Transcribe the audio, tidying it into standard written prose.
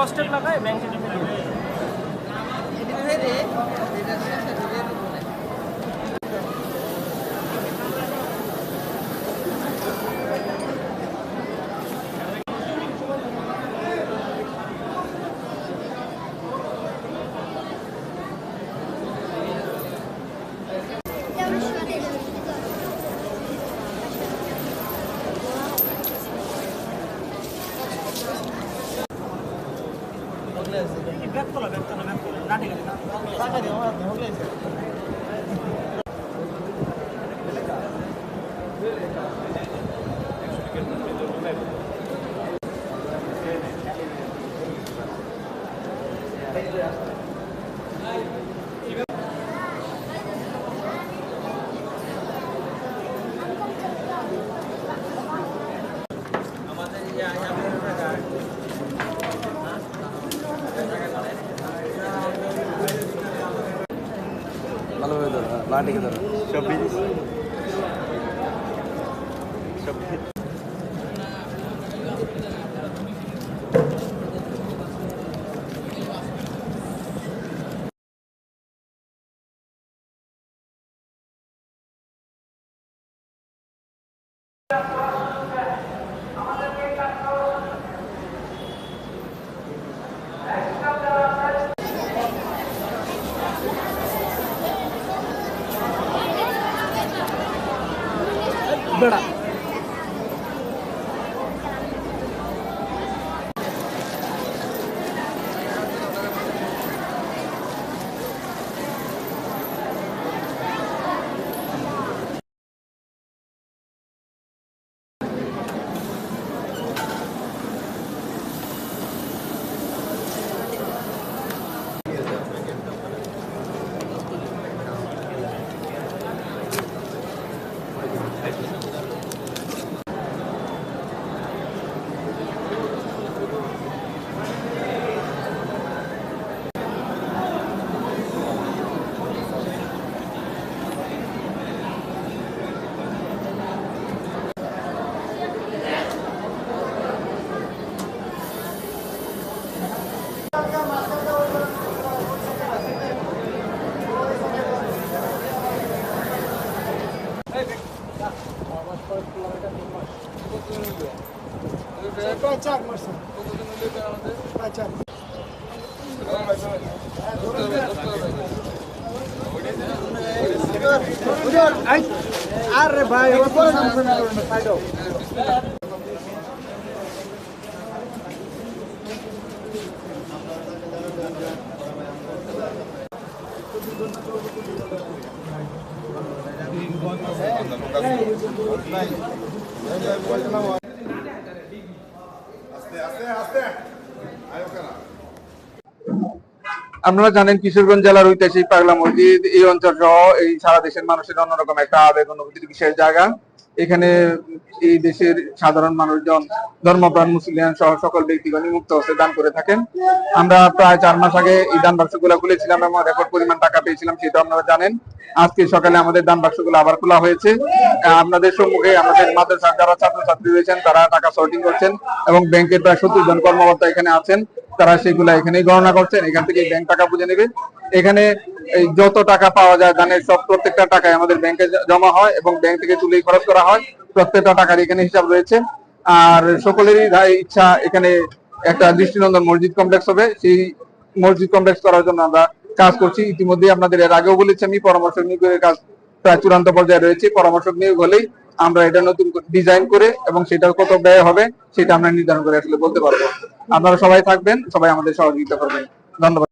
Posted লাগায় ব্যাংকে ঢুকে ভালোভাবে ধরো, লাঠিকে ধরো। বেড়া চাক মারছে চাক আরে ভাই আপনারা জানেন কিশোরগঞ্জ জেলার ঐতিহাসিক পাগলা মসজিদ এই অঞ্চল সহ এই সারা দেশের মানুষের অন্যরকম একটা আবেগ অনুভূতির বিশেষ জায়গা। এখানে এই দেশের সাধারণ মানুষজন ধর্মপ্রাণ মুসলিম সহ সকল ব্যক্তিগণ মুক্ত হস্তে দান করে থাকেন। আমরা প্রায় 4 মাস আগে এই দান বাক্সগুলো খুলেছিলাম এবং রেকর্ড পরিমাণ টাকা পেয়েছিলাম, সেটা আপনারা জানেন। আজকে সকালে আমাদের দান বাক্সগুলো আবার খোলা হয়েছে। আপনাদের সম্মুখে আমাদের মাদ্রাসার যারা ছাত্রছাত্রী রয়েছেন তারা টাকা সর্টিং করছেন এবং ব্যাংকের প্রায় 70 জন কর্মকর্তা এখানে আছেন, তারা সেগুলা এখানেই গণনা করছেন। এখান থেকে ব্যাংক টাকা বুঝে নেবে। এখানে যত টাকা পাওয়া যায় দানের সব প্রত্যেকটা টাকায় আমাদের ব্যাংকে জমা হয় এবং ব্যাংক থেকে তুলে খরচ করা হয়। প্রত্যেকটা টাকার এখানে হিসাব রয়েছে। আর সকলেরই ইচ্ছা এখানে একটা দৃষ্টিনন্দন মসজিদ কমপ্লেক্স হবে। সেই মসজিদ কমপ্লেক্স করার জন্য আমরা কাজ করছি। ইতিমধ্যে আপনাদের এর আগেও বলেছি আমি, পরামর্শ নিয়োগের কাজ প্রায় চূড়ান্ত পর্যায়ে রয়েছে। পরামর্শ নিয়োগ হলেই আমরা এটা নতুন ডিজাইন করে এবং সেটা কত ব্যয় হবে সেটা আমরা নির্ধারণ করে আসলে বলতে পারবো। আপনারা সবাই থাকবেন, সবাই আমাদের সহযোগিতা করবেন। ধন্যবাদ।